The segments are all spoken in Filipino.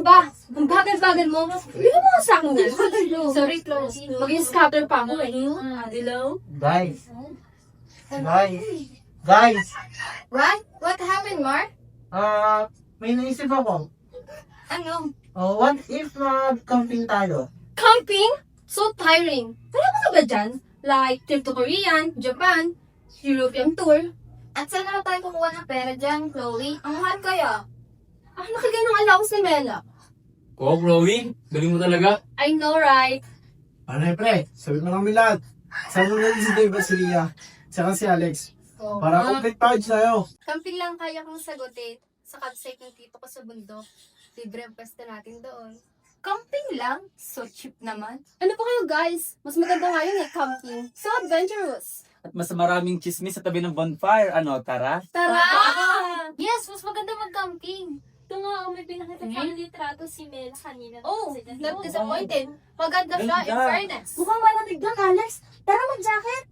ba? Ang bagal-bagal mo. Hindi mo sa akin yan. Sorry, close. Mag-scatter pa ako eh. Hello? Guys. Guys. What happened, Mark? May naisip ako. Ano? What if mag-camping tayo? Camping? So tiring. Wala ba ba dyan? Like, trip to Korean, Japan, European tour. At saan na tayo kukuha ng pera dyan, Chloe? Ang mahal kaya. Nakagay ng allowance ni Mela. Ko, Chloe, galing mo talaga. I know, right? Ano pre, sabi mo kami lahat. Saan mo natin si Dave Basilia, saka si Alex. Para complete package tayo. Camping lang kaya kong sagutin sa campsite ng tito ko sa bundok. Libre ang pwesto natin doon. Camping lang? So cheap naman. Ano pa kayo guys? Mas maganda nga yun camping. So adventurous. At mas maraming chismis sa tabi ng bonfire. Ano, tara? Tara! Yes, mas maganda mag-camping. Ito nga, may pinakita sa litrato si Mel kanina. Oh, not disappointed. Maganda siya, in Ganda. fairness. Mukhang malamig doon, Alex. Tara mag-jacket.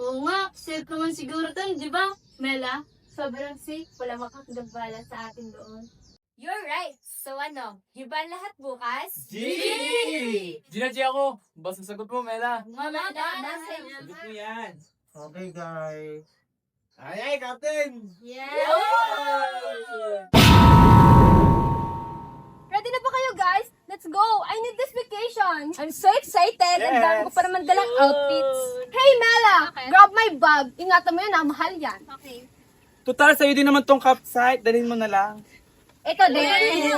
Oo nga, safe naman siguro doon, di ba? Mela, sobrang safe. Wala makakagabala sa atin doon. You're right. So ano, iba lahat bukas? Gina, ako. Basta sagot mo, Mela. Mama, nasa Sagot mo yan. Okay, guys. Ay, Captain! Ready na ba kayo guys? Let's go! I need this vacation! I'm so excited! Ang dami ko pa naman dalang outfits. Hey Mela! Grab my bag! Ingatan mo yun mahal yan. Okay. Total, sa'yo din naman tong campsite. Dalhin mo na lang. Ito din!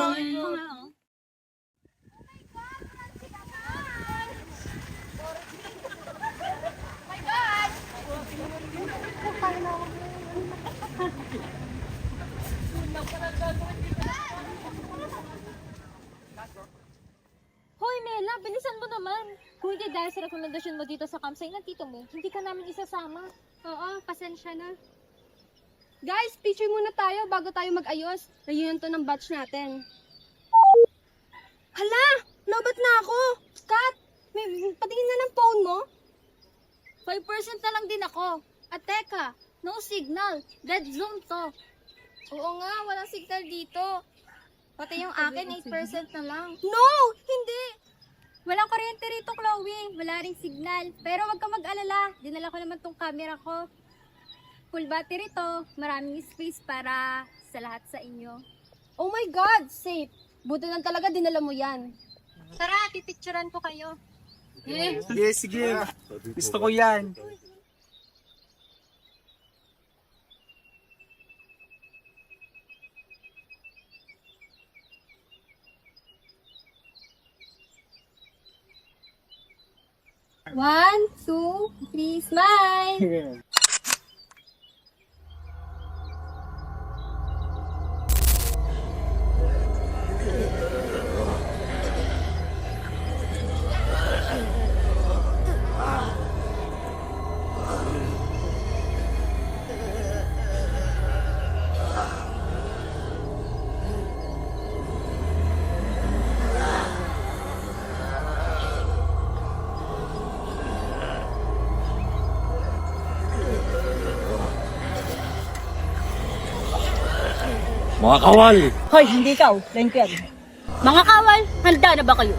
Hoy, Mela, bilisan mo naman. Kung hindi dahil sa rekomendasyon mo dito sa campsite ng tito mo, hindi ka namin isasama. Oo, pasensya na. Guys, picture muna tayo bago tayo mag-ayos. Reunion to ng batch natin. Hala! Lobat na ako! Kat! Patingin na ng phone mo. 5% na lang din ako. At teka, no signal. Dead zone to. Oo nga, walang signal dito. Pati yung akin, 8% na lang. No! Hindi! Walang kuryente rito, Chloe. Wala ring signal. Pero wag ka mag-alala. Dinala ko naman tong camera ko. Full battery to. Maraming space para sa lahat sa inyo. Oh my God! Safe! Buti lang talaga dinala mo yan. Tara, pipicturean ko kayo. Sige, sige. Gusto ko yan. One, two, three, smile! Mga kawal! Hoy, hindi ikaw. Lain ko yan. Mga kawal, handa na ba kayo?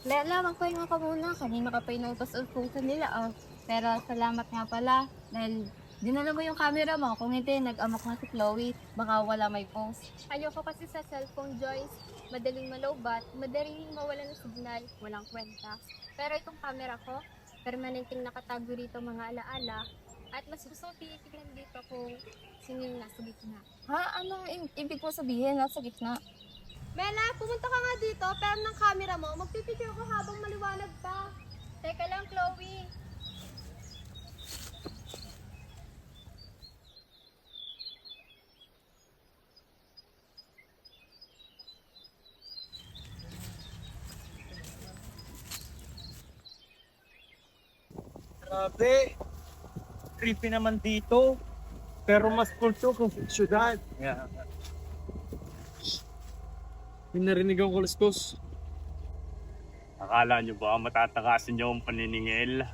Lela, magpahinga ka muna. Kanina ka pa inutos ang puso nila, oh. Pero salamat nga pala. Dahil dinala mo yung camera mo. Kung hindi, nag-amok na si Chloe. Baka wala may post. Ayoko kasi sa cellphone, Joyce. Madaling malowbat, madaling mawala ng signal, walang kwenta. Pero itong camera ko, permanenteng nakatago rito mga alaala. At mas gusto tinitignan dito kung sino yung nasa gitna. Ha? Anong ibig mo sabihin? Nasa gitna? Mela, pumunta ka nga dito, pero ng camera mo, magpipicture ko habang maliwanag pa. Teka lang, Chloe. Grabe. Creepy naman dito. Pero mas kulto kung syudad. May narinig ang kuliskos. Akala nyo ba matatakasin nyo ang paniningil?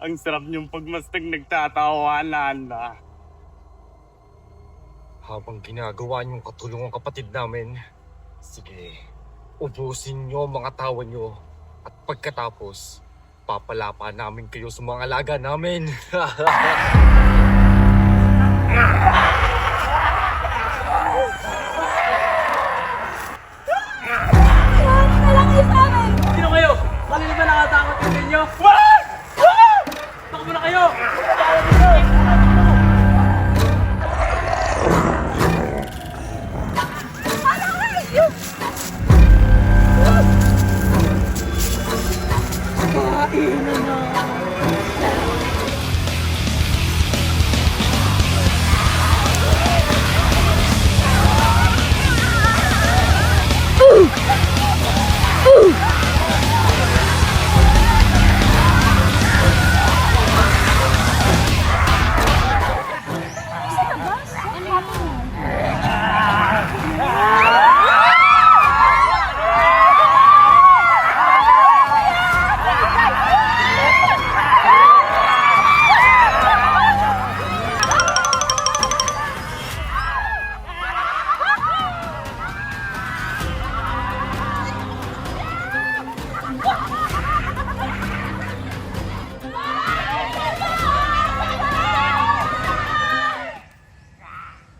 Ang sarap niyong pagmastag nagtatawanan. Habang ginagawa niyong katulong ang kapatid namin, sige, ubusin niyo ang mga tawa niyo at pagkatapos, papalapa namin kayo sa mga alaga namin. Sino kayo? Kanina ba nakatakot yung ninyo? What? Takbo na kayo!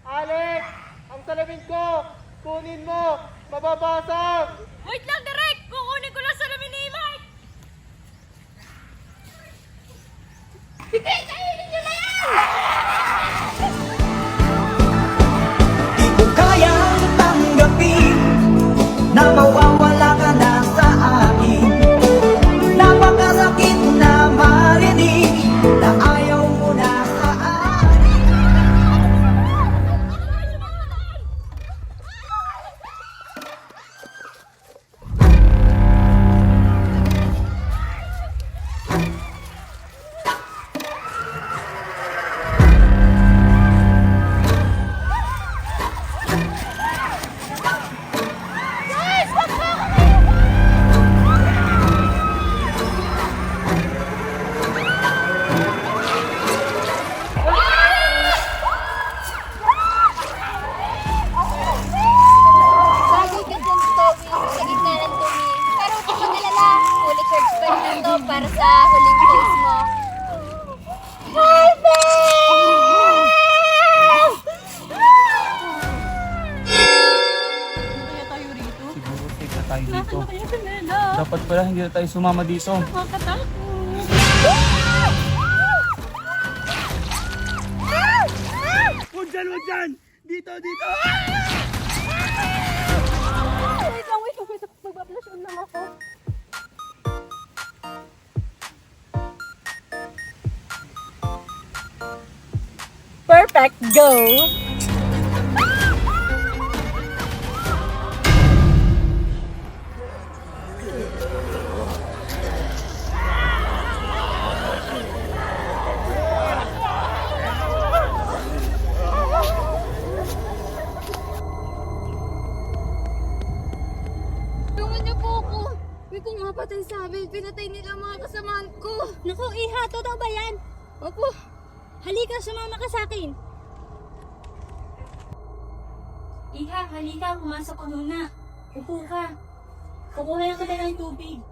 Alex! Ang salamin ko! Kunin mo! Mababasag! Wait lang, Direk! Kukunin ko lang sa lamin ni Mike! Di ko kayang tanggapin na mawawala ka na sa akin. Napakasakit na marinig na ayaw mo na sa akin. Bagay ka dyan, Chloe, sa gitna ng dumi. Pero huwag kang magalala. Fully charged pa rin ito para sa huling pose mo. Kaya tayo rito? Siguro safe na tayo dito. Nasaan na kaya si Mela? Dapat pala hindi na tayo sumama dito. Nakakatakot. Huwag dyan! Dito! Wait lang. Magbablasyon lang ako. Perfect, go! Tulungan niyo po ako. May kumapatay sa amin. Pinatay nila ang mga kasamahan ko. Naku, Iha, totoo ba yan? Opo. Halika, sumama ka sa akin. Iha, halika, pumasok ka muna. Upo ka. Kukuha ka na ng tubig.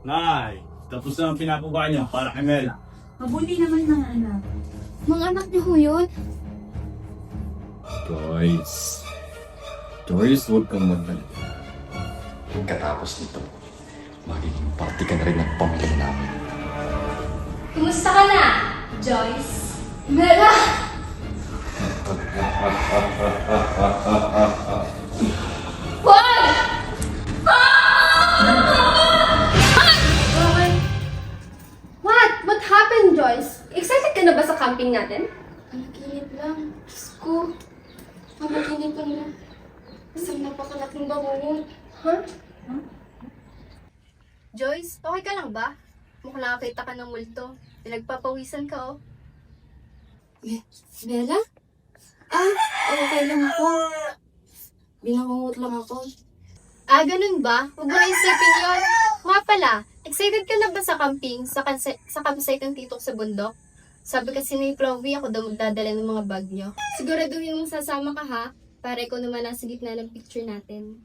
Nay, tapos na ang pinapuga niyo para kay Mela. Mabuti naman mga anak. Mga anak niyo ho yun? Joyce, huwag kang magdalita. Pagkatapos nito, magiging party ka na rin ng pamilya namin. Kumusta ka na, Joyce? Mela! What happened, Joyce? Excited ka na ba sa camping natin? Panaginip lang. Diyos ko. Panaginip ko na. Isang napakalaking bangungot. Huh? Joyce, okay ka lang ba? Mukhang nakakita ka ng multo. Pinagpapawisan ka, oh. Bella? Okay lang ako. Binangungot lang ako. Ganun ba? Huwag mo na isipin yun. Nga pala, excited ka na ba sa camping, sa campsite ng titok sa bundok? Sabi kasi ni Chloe, ako daw magdadala ng mga bag nyo. Siguraduhin mong sasama ka ha, para ikaw naman nasa gitna ng picture natin.